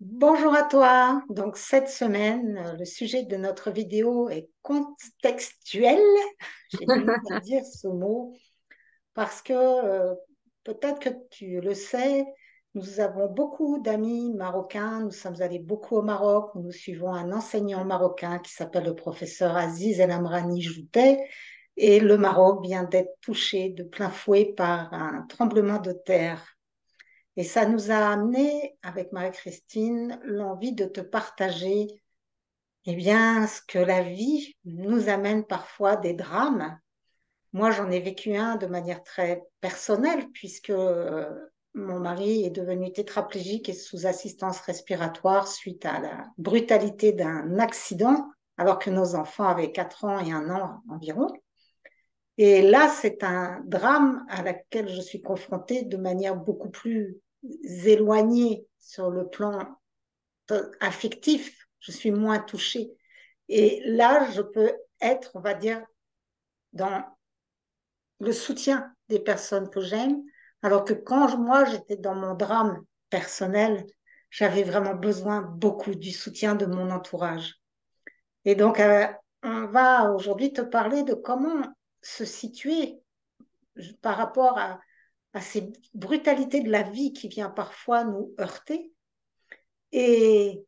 Bonjour à toi. Donc cette semaine, le sujet de notre vidéo est contextuel. J'ai du mal à dire ce mot parce que peut-être que tu le sais, nous avons beaucoup d'amis marocains. Nous sommes allés beaucoup au Maroc. Nous suivons un enseignant marocain qui s'appelle le professeur Aziz El Amrani Joutet. Et le Maroc vient d'être touché de plein fouet par un tremblement de terre. Et ça nous a amené, avec Marie-Christine, l'envie de te partager, eh bien, ce que la vie nous amène parfois des drames. Moi, j'en ai vécu un de manière très personnelle, puisque mon mari est devenu tétraplégique et sous assistance respiratoire suite à la brutalité d'un accident, alors que nos enfants avaient 4 ans et 1 an environ. Et là, c'est un drame à laquelle je suis confrontée de manière beaucoup plus éloignée sur le plan affectif. Je suis moins touchée. Et là, je peux être, on va dire, dans le soutien des personnes que j'aime, alors que quand moi, j'étais dans mon drame personnel, j'avais vraiment besoin beaucoup du soutien de mon entourage. Et donc, on va aujourd'hui te parler de comment se situer par rapport à ces brutalités de la vie qui vient parfois nous heurter et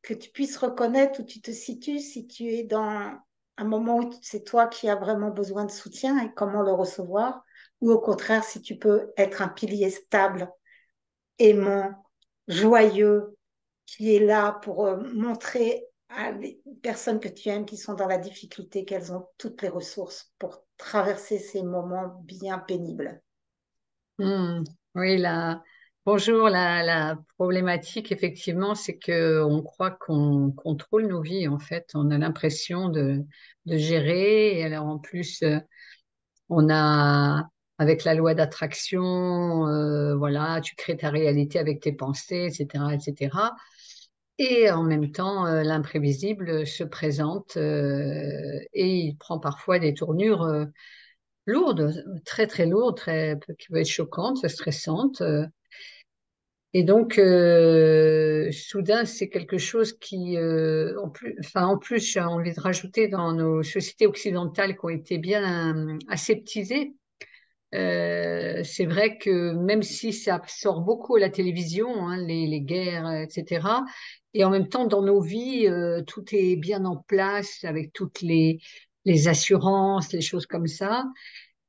que tu puisses reconnaître où tu te situes si tu es dans un moment où c'est toi qui as vraiment besoin de soutien et comment le recevoir, ou au contraire si tu peux être un pilier stable, aimant, joyeux, qui est là pour montrer à les personnes que tu aimes qui sont dans la difficulté qu'elles ont toutes les ressources pour traverser ces moments bien pénibles. Hmm, oui, bonjour. La problématique, effectivement, c'est que on croit qu'on contrôle nos vies. En fait, on a l'impression de gérer. Et alors, en plus, on a, avec la loi d'attraction, voilà, tu crées ta réalité avec tes pensées, etc., etc. Et en même temps, l'imprévisible se présente et il prend parfois des tournures lourde, très très lourde, qui peut être choquante, stressante. Et donc, soudain, c'est quelque chose qui, en plus, j'ai envie de rajouter dans nos sociétés occidentales qui ont été bien aseptisées. C'est vrai que même si ça sort beaucoup à la télévision, hein, les guerres, etc., et en même temps, dans nos vies, tout est bien en place avec toutes les assurances, les choses comme ça.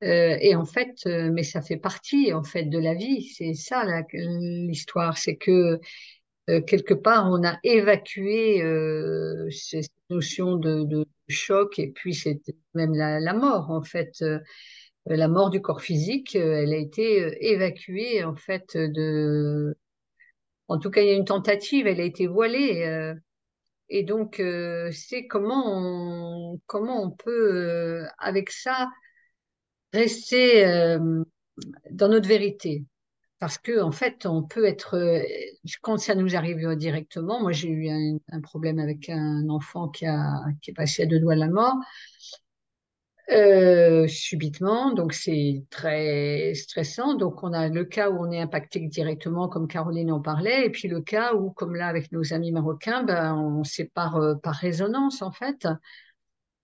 Et en fait, mais ça fait partie en fait de la vie. C'est ça l'histoire, c'est que quelque part on a évacué cette notion de choc et puis c'est même la mort en fait. La mort du corps physique, elle a été évacuée en fait En tout cas, il y a une tentative, elle a été voilée. Et donc, c'est comment on peut avec ça rester dans notre vérité. Parce que, en fait, on peut être, quand ça nous arrive directement, moi j'ai eu un problème avec un enfant qui est passé à deux doigts de la mort, subitement, donc c'est très stressant. Donc on a le cas où on est impacté directement, comme Caroline en parlait, et puis le cas où, comme là avec nos amis marocains, ben, on sépare par résonance en fait.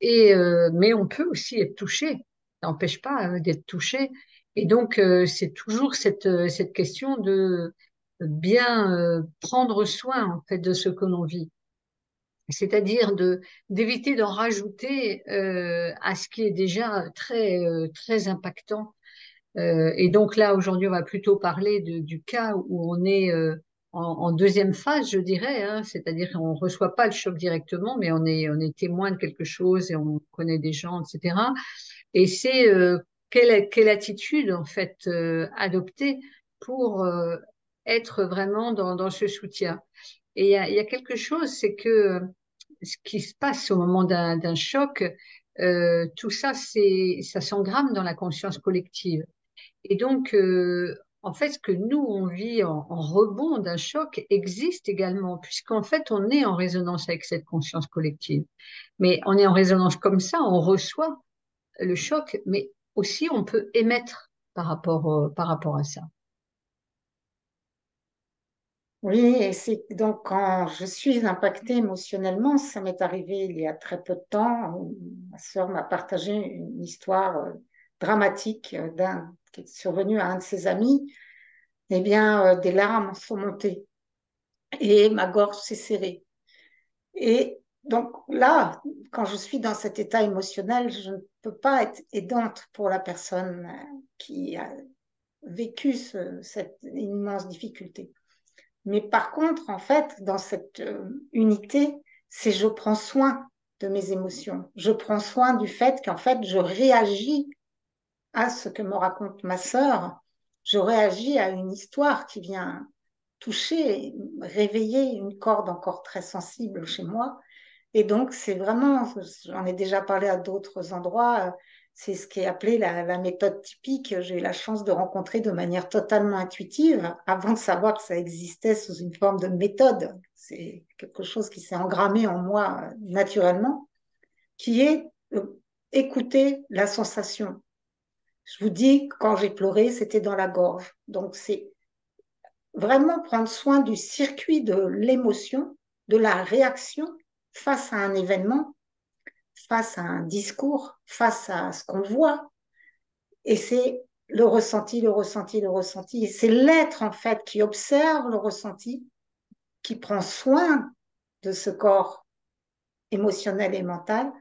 Mais on peut aussi être touché. Ça n'empêche pas d'être touché. Et donc, c'est toujours cette question de bien prendre soin en fait de ce que l'on vit. C'est-à-dire d'éviter d'en rajouter à ce qui est déjà très impactant. Et donc là, aujourd'hui, on va plutôt parler du cas où on est en deuxième phase, je dirais, hein, c'est-à-dire qu'on ne reçoit pas le choc directement, mais on est témoin de quelque chose et on connaît des gens, etc. Et c'est quelle attitude, en fait, adopter pour être vraiment dans ce soutien. Et il y a quelque chose, c'est que ce qui se passe au moment d'un choc, tout ça, ça s'engramme dans la conscience collective. Et donc, en fait, ce que nous, on vit en rebond d'un choc existe également, puisqu'en fait, on est en résonance avec cette conscience collective. Mais on est en résonance comme ça, on reçoit le choc, mais aussi on peut émettre par rapport à ça. Oui, et c'est donc quand je suis impactée émotionnellement, ça m'est arrivé il y a très peu de temps, où ma sœur m'a partagé une histoire dramatique qui est survenue à un de ses amis. Eh bien, des larmes sont montées et ma gorge s'est serrée. Et donc là, quand je suis dans cet état émotionnel, je ne peux pas être aidante pour la personne qui a vécu cette immense difficulté. Mais par contre, en fait, dans cette unité, c'est je prends soin de mes émotions. Je prends soin du fait qu'en fait, je réagis à ce que me raconte ma sœur. Je réagis à une histoire qui vient toucher, réveiller une corde encore très sensible chez moi. Et donc, c'est vraiment, j'en ai déjà parlé à d'autres endroits, c'est ce qui est appelé la méthode typique. J'ai eu la chance de rencontrer de manière totalement intuitive, avant de savoir que ça existait sous une forme de méthode. C'est quelque chose qui s'est engrammé en moi naturellement, qui est écouter la sensation. Je vous dis, quand j'ai pleuré, c'était dans la gorge. Donc, c'est vraiment prendre soin du circuit de l'émotion, de la réaction face à un événement, face à un discours, face à ce qu'on voit. Et c'est le ressenti, le ressenti, le ressenti. Et c'est l'être, en fait, qui observe le ressenti, qui prend soin de ce corps émotionnel et mental.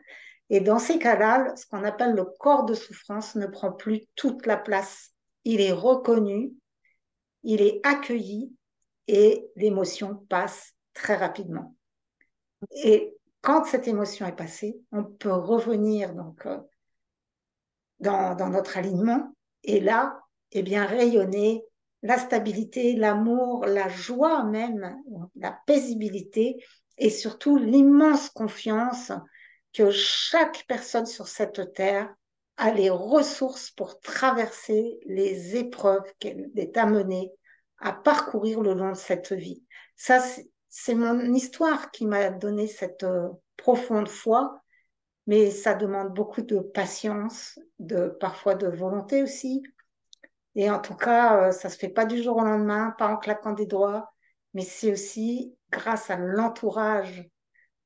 Et dans ces cas-là, ce qu'on appelle le corps de souffrance ne prend plus toute la place. Il est reconnu, il est accueilli et l'émotion passe très rapidement. Et quand cette émotion est passée, on peut revenir donc dans notre alignement et là, eh bien, rayonner la stabilité, l'amour, la joie même, la paisibilité et surtout l'immense confiance que chaque personne sur cette terre a les ressources pour traverser les épreuves qu'elle est amenée à parcourir le long de cette vie. Ça, c'est mon histoire qui m'a donné cette profonde foi, mais ça demande beaucoup de patience, parfois de volonté aussi. Et en tout cas, ça se fait pas du jour au lendemain, pas en claquant des doigts, mais c'est aussi grâce à l'entourage,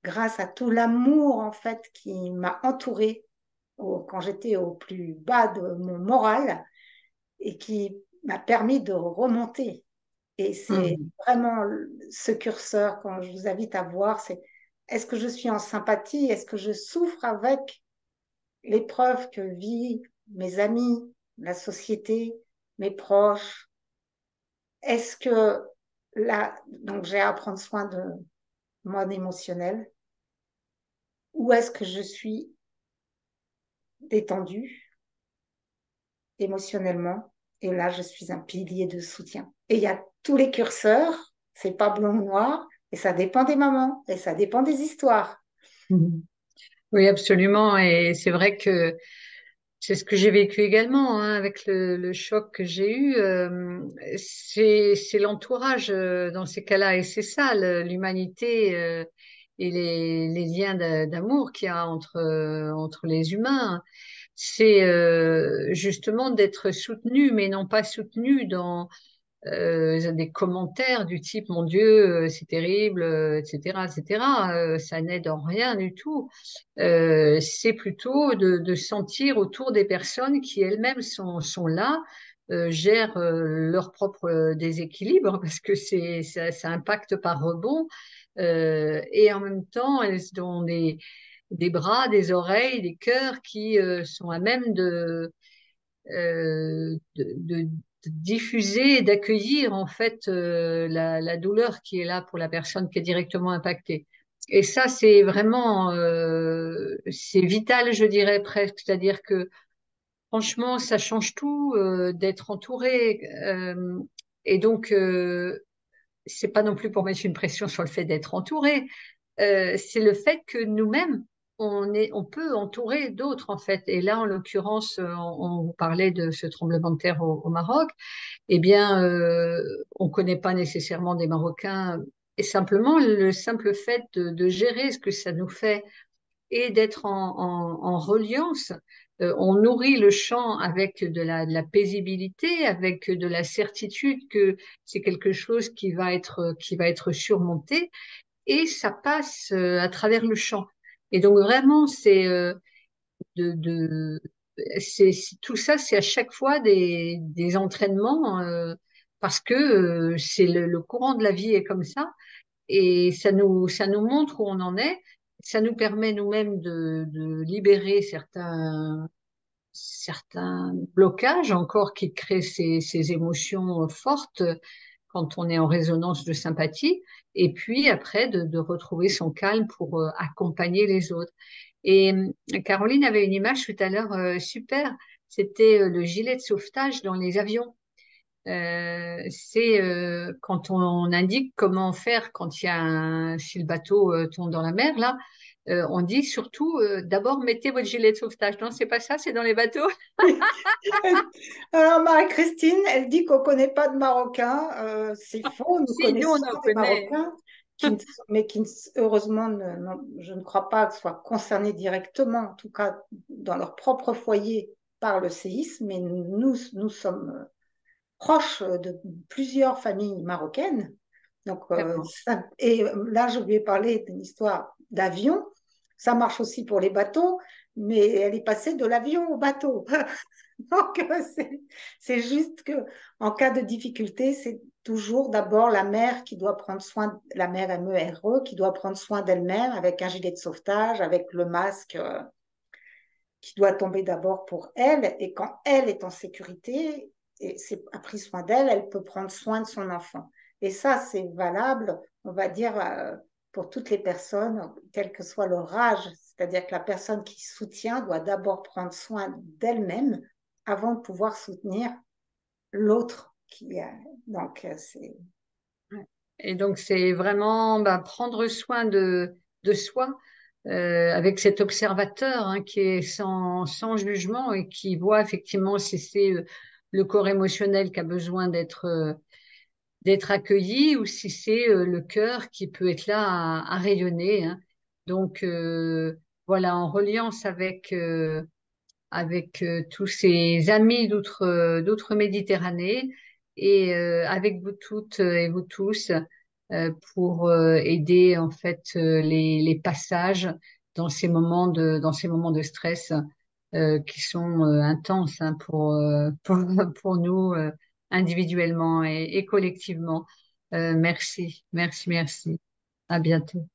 grâce à tout l'amour en fait qui m'a entourée quand j'étais au plus bas de mon moral et qui m'a permis de remonter. Et c'est Mhm. vraiment ce curseur quand je vous invite à voir, c'est est-ce que je suis en sympathie, est-ce que je souffre avec l'épreuve que vivent mes amis, la société, mes proches. Est-ce que là, donc j'ai à prendre soin de mon émotionnel, ou est-ce que je suis détendue émotionnellement et là je suis un pilier de soutien. Et il y a tous les curseurs, c'est pas blanc ou noir, et ça dépend des mamans et ça dépend des histoires. Mhm. Oui, absolument. Et c'est vrai que c'est ce que j'ai vécu également, hein, avec le choc que j'ai eu. C'est l'entourage dans ces cas-là. Et c'est ça, l'humanité et les liens d'amour qu'il y a entre les humains. C'est justement d'être soutenu, mais non pas soutenu dans des commentaires du type mon Dieu, c'est terrible, etc., etc. Ça n'aide en rien du tout. C'est plutôt de sentir autour des personnes qui elles-mêmes sont là, gèrent leur propre déséquilibre parce que ça impacte par rebond. Et en même temps, elles ont des bras, des oreilles, des cœurs qui sont à même de diffuser et d'accueillir en fait la douleur qui est là pour la personne qui est directement impactée. Et ça, c'est vraiment, c'est vital, je dirais presque. C'est-à-dire que franchement, ça change tout d'être entouré. Et donc, c'est pas non plus pour mettre une pression sur le fait d'être entouré, c'est le fait que nous-mêmes, on peut entourer d'autres en fait. Et là, en l'occurrence, on vous parlait de ce tremblement de terre au Maroc. Eh bien, on connaît pas nécessairement des Marocains. Et simplement, le simple fait de gérer ce que ça nous fait et d'être en reliance. On nourrit le chant avec de la paisibilité, avec de la certitude que c'est quelque chose qui va être surmonté, et ça passe à travers le chant. Et donc vraiment, de, de, tout ça, c'est à chaque fois des entraînements parce que c'est le courant de la vie est comme ça, et ça nous montre où on en est. Ça nous permet nous-mêmes de libérer certains blocages encore qui créent ces émotions fortes quand on est en résonance de sympathie, et puis après de retrouver son calme pour accompagner les autres. Et Caroline avait une image tout à l'heure super, c'était le gilet de sauvetage dans les avions. C'est quand on indique comment faire quand il y a si le bateau tombe dans la mer, là, on dit surtout d'abord mettez votre gilet de sauvetage. Non, c'est pas ça, c'est dans les bateaux. Alors, Marie-Christine, elle dit qu'on ne connaît pas de Marocains. C'est faux, nous Si, nous, on connaissons en des connaît. Marocains, mais qui, heureusement, je ne crois pas soient concernés directement, en tout cas dans leur propre foyer, par le séisme. Mais nous sommes proches de plusieurs familles marocaines. Donc, Vraiment. et là, je lui ai parlé d'une histoire d'avion. Ça marche aussi pour les bateaux, mais elle est passée de l'avion au bateau. Donc, c'est juste que en cas de difficulté, c'est toujours d'abord la mère qui doit prendre soin, la mère MERE, qui doit prendre soin d'elle-même avec un gilet de sauvetage, avec le masque qui doit tomber d'abord pour elle. Et quand elle est en sécurité et a pris soin d'elle, elle peut prendre soin de son enfant. Et ça, c'est valable, on va dire, pour toutes les personnes, quel que soit leur âge. C'est-à-dire que la personne qui soutient doit d'abord prendre soin d'elle-même avant de pouvoir soutenir l'autre qui a. Donc, c'est. Ouais. Et donc, c'est vraiment bah, prendre soin de soi avec cet observateur hein, qui est sans jugement et qui voit effectivement si c'est le corps émotionnel qui a besoin d'être accueilli ou si c'est le cœur qui peut être là à rayonner. Hein. Donc, voilà, en reliance avec tous ces amis d'outre-Méditerranée et avec vous toutes et vous tous pour aider en fait les passages dans ces moments de stress qui sont intenses hein, pour nous individuellement et collectivement. Merci, merci, merci. À bientôt.